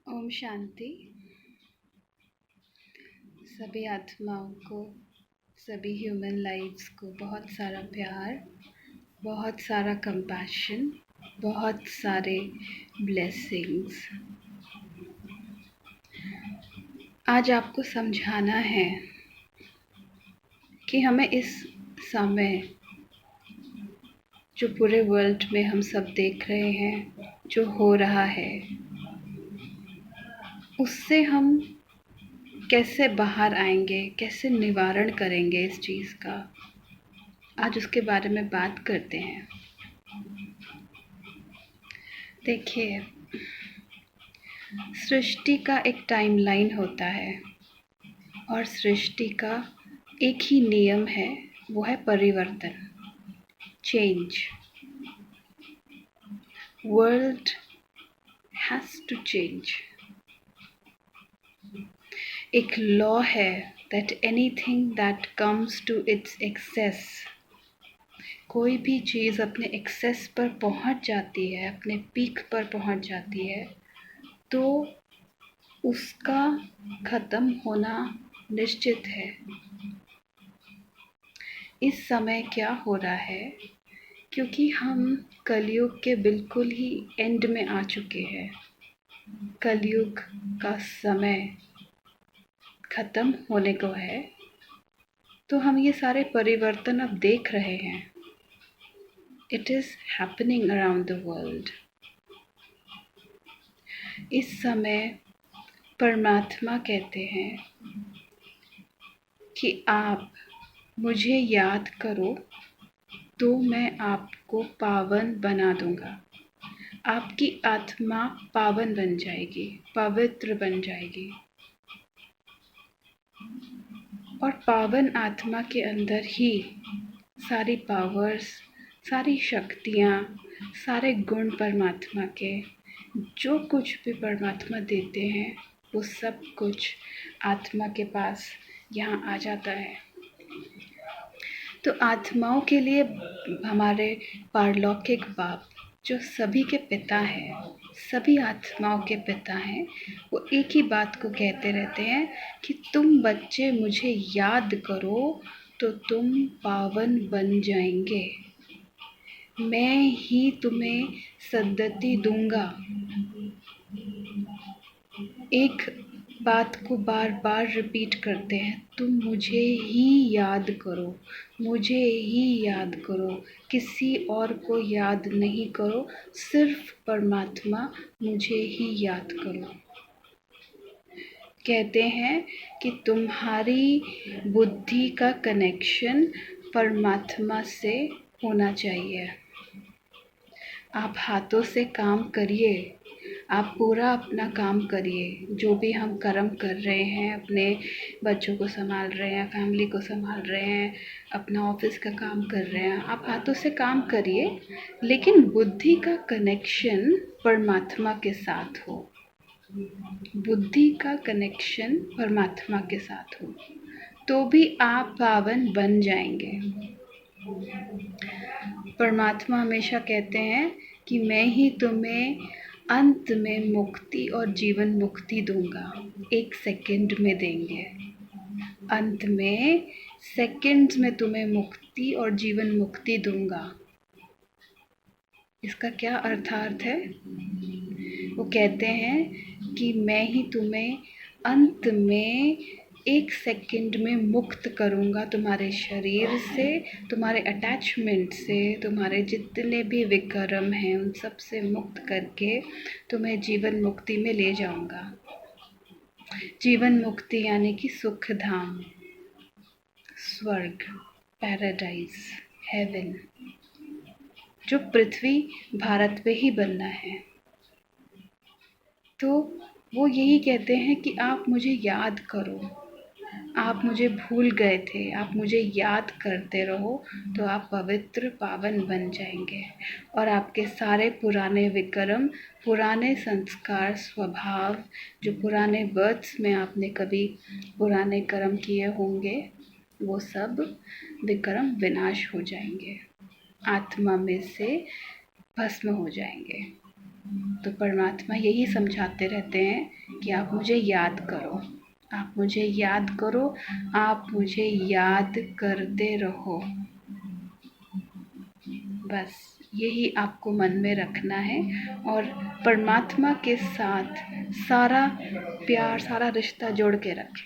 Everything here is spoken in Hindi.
ओम शांति। सभी आत्माओं को, सभी ह्यूमन लाइफ्स को बहुत सारा प्यार, बहुत सारा कंपैशन, बहुत सारे ब्लेसिंग्स। आज आपको समझाना है कि हमें इस समय जो पूरे वर्ल्ड में हम सब देख रहे हैं, जो हो रहा है, उससे हम कैसे बाहर आएंगे, कैसे निवारण करेंगे इस चीज़ का। आज उसके बारे में बात करते हैं। देखिए, सृष्टि का एक टाइमलाइन होता है और सृष्टि का एक ही नियम है, वो है परिवर्तन, change. World has to change. एक लॉ है that anything that comes to its excess, कोई भी चीज़ अपने एक्सेस पर पहुंच जाती है, अपने पीक पर पहुंच जाती है, तो उसका ख़त्म होना निश्चित है। इस समय क्या हो रहा है, क्योंकि हम कलयुग के बिल्कुल ही एंड में आ चुके हैं, कलयुग का समय ख़त्म होने को है, तो हम ये सारे परिवर्तन अब देख रहे हैं। It is happening around the world. इस समय परमात्मा कहते हैं कि आप मुझे याद करो तो मैं आपको पावन बना दूंगा। आपकी आत्मा पावन बन जाएगी, पवित्र बन जाएगी। और पावन आत्मा के अंदर ही सारी पावर्स, सारी शक्तियाँ, सारे गुण परमात्मा के, जो कुछ भी परमात्मा देते हैं, वो सब कुछ आत्मा के पास यहाँ आ जाता है। तो आत्माओं के लिए हमारे पारलौकिक बाप, जो सभी के पिता हैं, सभी आत्माओं के पिता हैं, वो एक ही बात को कहते रहते हैं कि तुम बच्चे मुझे याद करो तो तुम पावन बन जाएंगे। मैं ही तुम्हें सद्गति दूंगा। एक बात को बार बार रिपीट करते हैं, तुम मुझे ही याद करो, मुझे ही याद करो, किसी और को याद नहीं करो, सिर्फ परमात्मा मुझे ही याद करो। कहते हैं कि तुम्हारी बुद्धि का कनेक्शन परमात्मा से होना चाहिए। आप हाथों से काम करिए, आप पूरा अपना काम करिए। जो भी हम कर्म कर रहे हैं, अपने बच्चों को संभाल रहे हैं, फैमिली को संभाल रहे हैं, अपना ऑफिस का काम कर रहे हैं, आप हाथों से काम करिए, लेकिन बुद्धि का कनेक्शन परमात्मा के साथ हो। बुद्धि का कनेक्शन परमात्मा के साथ हो, तो भी आप पावन बन जाएंगे। परमात्मा हमेशा कहते हैं कि मैं ही तुम्हें अंत में मुक्ति और जीवन मुक्ति दूंगा। 1 सेकंड में देंगे, अंत में सेकंड्स में तुम्हें मुक्ति और जीवन मुक्ति दूंगा। इसका क्या अर्थार्थ है? वो कहते हैं कि मैं ही तुम्हें अंत में 1 सेकंड में मुक्त करूँगा, तुम्हारे शरीर से, तुम्हारे अटैचमेंट से, तुम्हारे जितने भी विकर्म हैं उन सब से मुक्त करके तुम्हें जीवन मुक्ति में ले जाऊँगा। जीवन मुक्ति यानी कि सुख धाम, स्वर्ग, पैराडाइज, हेवन, जो पृथ्वी भारत पे ही बनना है। तो वो यही कहते हैं कि आप मुझे याद करो, आप मुझे भूल गए थे, आप मुझे याद करते रहो तो आप पवित्र पावन बन जाएंगे और आपके सारे पुराने विकर्म, पुराने संस्कार, स्वभाव, जो पुराने बर्थ्स में आपने कभी पुराने कर्म किए होंगे, वो सब विकर्म विनाश हो जाएंगे, आत्मा में से भस्म हो जाएंगे। तो परमात्मा यही समझाते रहते हैं कि आप मुझे याद करो, आप मुझे याद करो, आप मुझे याद करते रहो। बस यही आपको मन में रखना है और परमात्मा के साथ सारा प्यार, सारा रिश्ता जोड़ के रखें।